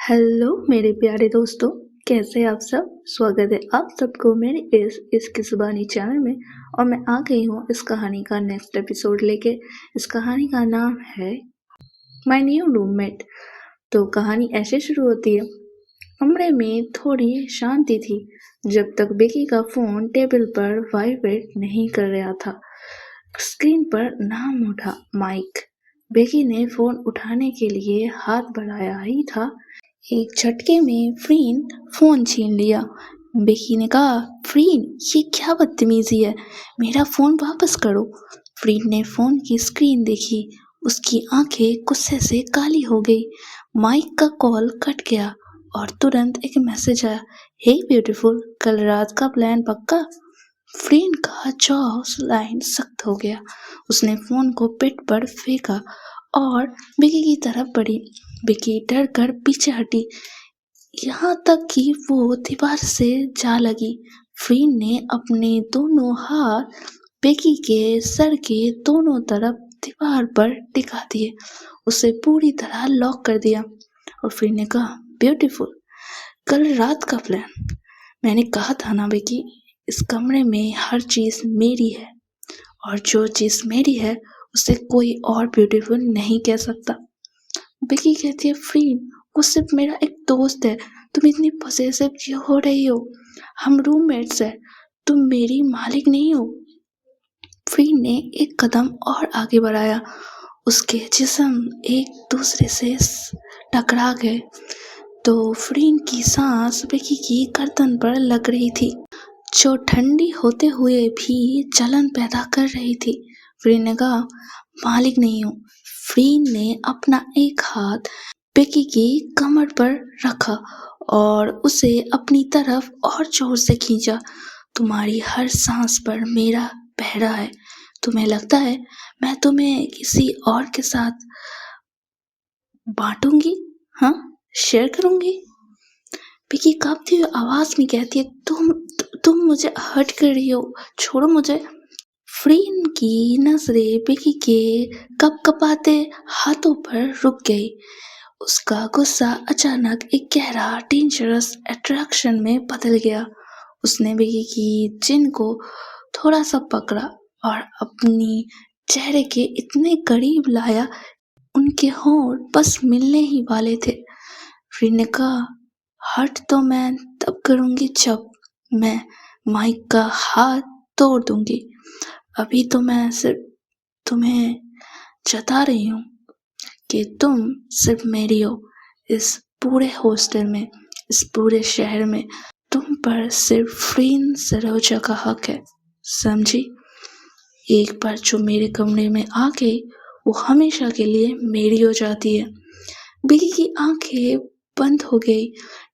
Hello मेरे प्यारे दोस्तों, कैसे आप सब। स्वागत है आप सबको मेरे इस किस्सानी चैनल में। और मैं आ गई हूँ इस कहानी का नेक्स्ट एपिसोड लेके। इस कहानी का नाम है माय न्यू रूममेट। तो कहानी ऐसे शुरू होती है। कमरे में थोड़ी शांति थी जब तक बेकी का फोन टेबल पर वाइब्रेट नहीं कर रहा था। स्क्रीन पर नाम उठा, माइक। बेकी ने फोन उठाने के लिए हाथ बढ़ाया ही था, एक झटके में फ्रीन फोन छीन लिया। बेकी ने कहा, फ्रीन ये क्या बदतमीजी है, मेरा फोन वापस करो। फ्रीन ने फोन की स्क्रीन देखी, उसकी आंखें गुस्से से काली हो गई। माइक का कॉल कट गया और तुरंत एक मैसेज आया, हे ब्यूटीफुल, कल रात का प्लान पक्का। फ्रीन का जॉ लाइन सख्त हो गया। उसने फोन को पिट पर फेंका और बेकी की तरफ बढ़ी। बेकी डर कर पीछे हटी, यहाँ तक कि वो दीवार से जा लगी। फ्रीन ने अपने दोनों हाथ बेकी के सर के दोनों तरफ दीवार पर टिका दिए, उसे पूरी तरह लॉक कर दिया। और फ्रीन ने कहा, ब्यूटीफुल, कल रात का प्लान। मैंने कहा था ना बेकी, इस कमरे में हर चीज मेरी है और जो चीज मेरी है उसे कोई और ब्यूटीफुल नहीं कह सकता। बेकी कहती है, फ्रीन वो सिर्फ मेरा एक दोस्त है, तुम इतनी पॉसेसिव क्यों हो रही हो, हम रूममेट्स हैं, तुम मेरी मालिक नहीं हो। फ्रीन ने एक कदम और आगे बढ़ाया, उसके जिस्म एक दूसरे से टकरा गए। तो फ्रीन की सांस बेकी की गर्दन पर लग रही थी, जो ठंडी होते हुए भी जलन पैदा कर रही थी। फ्रीन ने कहा, मालिक नहीं हूँ। फ्रीन ने अपना एक हाथ बेकी की कमर पर रखा और उसे अपनी तरफ और जोर से खींचा। तुम्हारी हर सांस पर मेरा पहरा है। तुम्हें लगता है मैं तुम्हें किसी और के साथ बांटूंगी, हाँ, शेयर करूंगी। बेकी कांपती हुई आवाज में कहती है, तुम मुझे हर्ट कर रही हो, छोड़ो मुझे। फ्रीन की नजरें बेकी के कपकपाते हाथों पर रुक गई। उसका गुस्सा अचानक एक गहरा डेंजरस अट्रैक्शन में बदल गया। उसने बेकी की चिन को थोड़ा सा पकड़ा और अपनी चेहरे के इतने करीब लाया, उनके होंठ बस मिलने ही वाले थे। फ्रीन ने कहा, हर्ट तो मैं तब करूंगी जब मैं माइक का हाथ तोड़ दूंगी। अभी तो मैं सिर्फ तुम्हें जता रही हूँ कि तुम सिर्फ मेरी हो। इस पूरे हॉस्टल में, इस पूरे शहर में तुम पर सिर्फ फ्रीन सरोजा का हक है, समझी। एक बार जो मेरे कमरे में आ गई वो हमेशा के लिए मेरी हो जाती है। बेकी की आंखें बंद हो गई।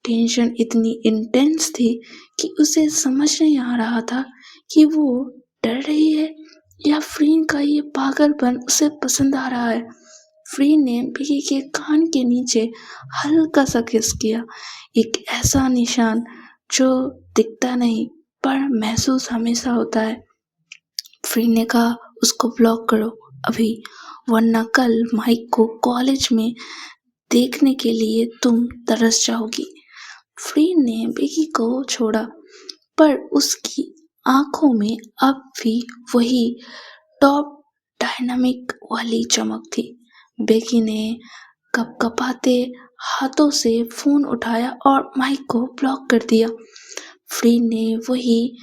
टेंशन इतनी इंटेंस थी कि उसे समझ नहीं आ रहा था कि वो डर रही है या फ्रीन का ये पागलपन उसे पसंद आ रहा है। फ्रीन ने बेकी के कान के नीचे हल्का सा किस किया, एक ऐसा निशान जो दिखता नहीं पर महसूस हमेशा होता है। फ्रीन ने कहा, उसको ब्लॉक करो अभी, वरना कल माइक को कॉलेज में देखने के लिए तुम तरस जाओगी। फ्रीन ने बेकी को छोड़ा, पर उसकी आंखों में अब भी वही टॉप डायनामिक वाली चमक थी। बेकी ने कपकपाते हाथों से फोन उठाया और माइक को ब्लॉक कर दिया। फ्रीन ने वही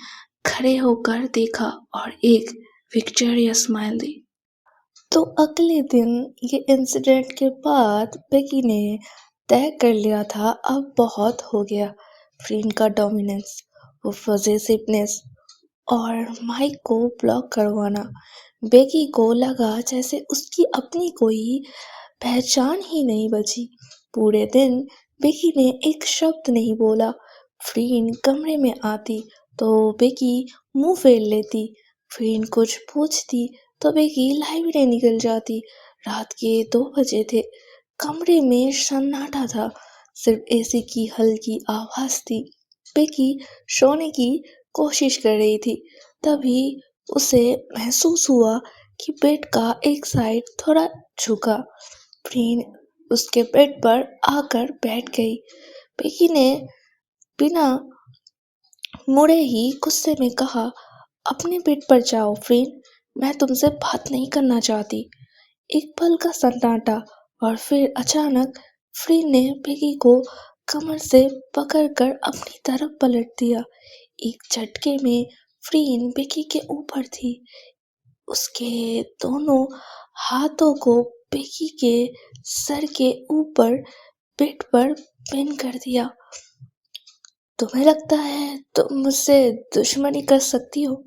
खड़े होकर देखा और एक विक्टोरिया स्माइल दी। तो अगले दिन ये इंसिडेंट के बाद बेकी ने तय कर लिया था, अब बहुत हो गया। फ्रीन का डोमिनेंस, वो पॉसेसिवनेस और माइक को ब्लॉक करवाना। बेकी को लगा जैसे उसकी अपनी कोई पहचान ही नहीं बची। पूरे दिन बेकी ने एक शब्द नहीं बोला। फ्रीन कमरे में आती तो बेकी मुंह फेर लेती। फ्रीन कुछ पूछती तो बेकी लाइब्रेरी निकल जाती। रात के 2 बजे थे। कमरे में सन्नाटा था, सिर्फ एसी की हल्की आवाज थी। बेकी सोने की कोशिश कर रही थी, तभी उसे महसूस हुआ कि बेड का एक साइड थोड़ा झुका। फ्रीन उसके बेड पर आकर बैठ गई। बेकी ने बिना मुड़े ही गुस्से में कहा, अपने बेड पर जाओ फ्रेंड, मैं तुमसे बात नहीं करना चाहती। एक पल का सन्नाटा और फिर अचानक फ्रेंड ने बेकी को कमर से पकड़कर अपनी तरफ पलट दिया। एक झटके में फ्रेंड बेकी के ऊपर थी। उसके दोनों हाथों को बेकी के सर के ऊपर बेड पर पिन कर दिया। तुम्हें लगता है तुम मुझसे दुश्मनी कर सकती हो?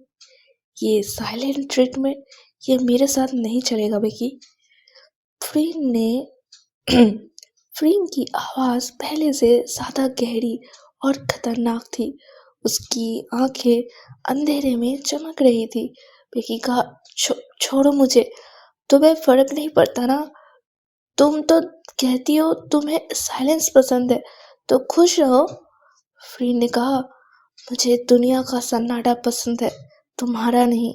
ये साइलेंट ट्रीटमेंट ये मेरे साथ नहीं चलेगा बेकी। फ्रेंड ने फ्रेंड की आवाज पहले से ज्यादा गहरी और खतरनाक थी। उसकी आंखें अंधेरे में चमक रही थी। बेकी कहा, छोड़ो मुझे, तुम्हें फर्क नहीं पड़ता ना? तुम तो कहती हो तुम्हें साइलेंस पसंद है, तो खुश रहो। फ्रेंड ने कहा, मुझे दुनिया का सन्नाटा पसंद है, तुम्हारा नहीं।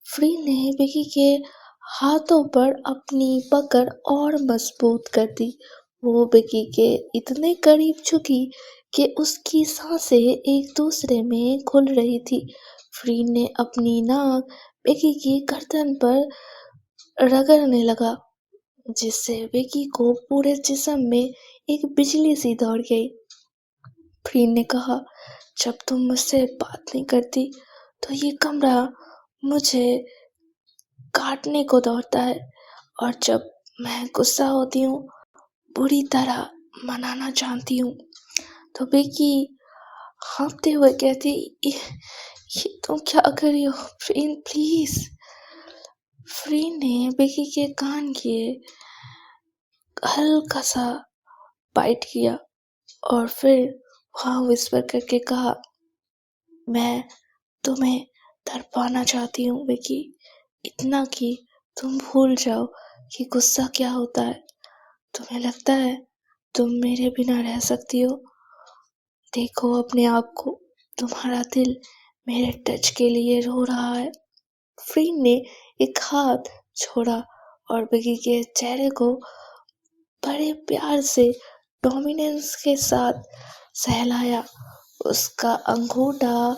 फ्रेंड ने बेकी के हाथों पर अपनी पकड़ और मजबूत कर दी। वो बेकी के इतने करीब झुकी कि उसकी सांसें एक दूसरे में घुल रही थी। फ्रेंड ने अपनी नाक बेकी की गर्दन पर रगड़ने लगा, जिससे बेकी को पूरे जिस्म में एक बिजली सी दौड़ गई। फ्रेंड ने कहा, जब तुम मुझसे बात नहीं करती तो ये कमरा मुझे काटने को दौड़ता है, और जब मैं गुस्सा होती हूँ, बुरी तरह मनाना चाहती हूँ। तो बेकी हाँफते हुए कहती, ये तुम क्या कर रही हो फ्रेंड, प्लीज। फ्रेंड ने बेकी के कान के हल्का सा बाइट किया और फिर वहाँ विस्पर करके कहा, मैं तुम्हें तड़पाना चाहती हूँ बेकी, इतना कि तुम भूल जाओ कि गुस्सा क्या होता है। तुम्हें लगता है तुम मेरे बिना रह सकती हो? देखो अपने आप को, तुम्हारा दिल मेरे टच के लिए रो रहा है। फ्रेंड ने एक हाथ छोड़ा और बेकी के चेहरे को बड़े प्यार से डोमिनेंस के साथ सहलाया। उसका अंगूठा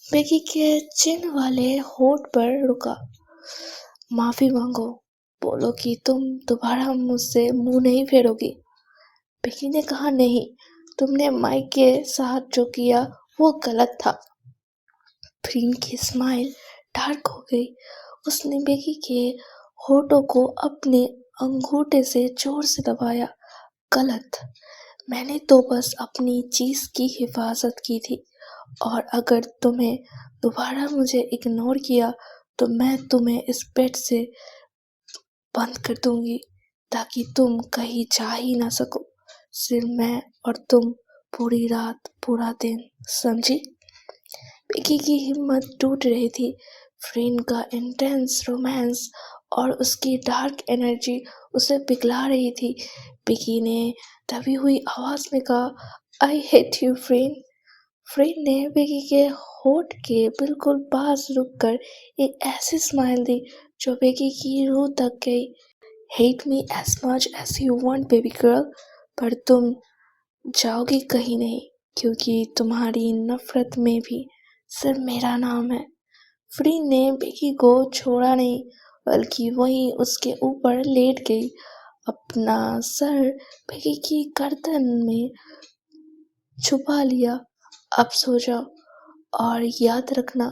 बेकी के चिन वाले होठ पर रुका। माफी मांगो, बोलो कि तुम दोबारा मुझसे मुंह नहीं फेरोगी। बेकी ने कहा, नहीं, तुमने माइक के साथ जो किया वो गलत था। फ्रेंड की स्माइल डार्क हो गई। उसने बेकी के होठों को अपने अंगूठे से जोर से दबाया। गलत? मैंने तो बस अपनी चीज की हिफाजत की थी, और अगर तुम्हें दोबारा मुझे इग्नोर किया तो मैं तुम्हें इस बेड से बंद कर दूंगी, ताकि तुम कहीं जा ही ना सको। सिर्फ मैं और तुम, पूरी रात पूरा दिन, समझी? बेकी की हिम्मत टूट रही थी। फ्रेंड का इंटेंस रोमांस और उसकी डार्क एनर्जी उसे पिघला रही थी। बेकी ने दबी हुई आवाज में कहा, I hate you friend. Friend ने बेकी के होठ के बिल्कुल पास रुककर एक ऐसी स्माइल दी जो बेकी की रूह तक गई। Hate me as much as you want baby girl, पर तुम जाओगी कहीं नहीं, क्योंकि तुम्हारी नफरत में भी सिर्फ मेरा नाम है। फ्रेंड ने बेकी को छोड़ा नहीं, बल्कि वहीं उसके ऊपर लेट गई, अपना सर बेकी की गर्दन में छुपा लिया। अब सो जाओ, और याद रखना,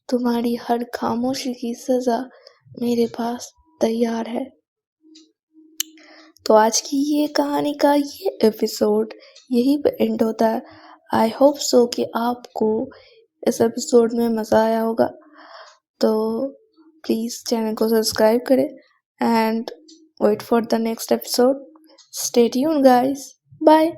तुम्हारी हर खामोशी की सजा मेरे पास तैयार है। तो आज की ये कहानी का ये एपिसोड यही पे एंड होता है। आई होप सो कि आपको इस एपिसोड में मज़ा आया होगा। तो प्लीज़ चैनल को सब्सक्राइब करें and wait for the next episode. Stay tuned guys, bye.